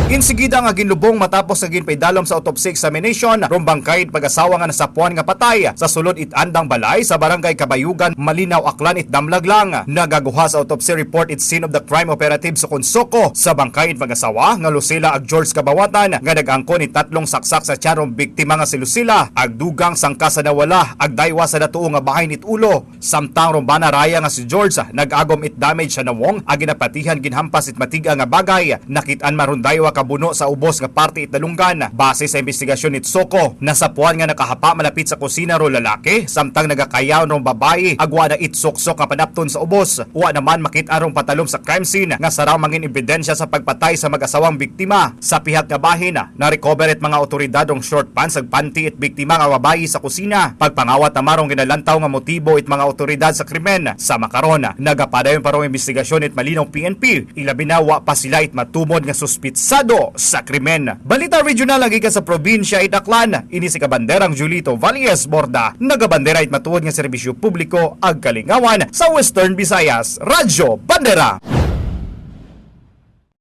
Insigida nga ginlubong matapos nga ginpaidalom sa autopsy examination rumbang kahit pag-asawa nga nasapuan nga patay sa sulod itandang balay sa barangay Kabayugan, Malinaw, Aklan, Itdamlag lang. Nagaguha sa autopsy report it scene of the crime operative sa Konsoko sa bangkay pag-asawa nga Lucila ag George Kabawatan nga nag-angkon ni tatlong saksak sa tiyanong biktima nga si Lucila ag dugang sangka sa nawala ag daywa sa natuo nga bahay nit ulo. Samtang rumbana raya nga si George nag-agom it damage sa nawong ag ginapatihan ginhampas it matiga nga bagay. Nakit-an marundaywa kabuno sa ubos nga parte italunggan. Base sa investigasyon nit Soko, nasapuan nga nakahapa malapit sa kusina ro lalaki samtang nagakayaw rong babae agwa na itsoksok nga panapton sa ubos. Wa naman makit-an rong patalom sa crime scene nga sarang mangin ebidensya sa pagpatay sa mag-asawang biktima. Sa pihak nga bahin na-recover it mga otoridad rong short pants ag panty it biktima nga babae sa kusina. Pagpangawat na marong ginalantaw nga motibo it mga otoridad sa krimen. Sa makaron, nagapadayon parong investigasyon it Malinaw PNP. Ilabi na wa pa sila it matumod nga suspitsado sa krimen. Balita regional lagi ka sa probinsya it Aklan. Ini si kabanderang Julito Valles Borda. Nagabandera it matuod nga serbisyo publiko ag kalingawan sa Western Visayas. Radyo Bandera.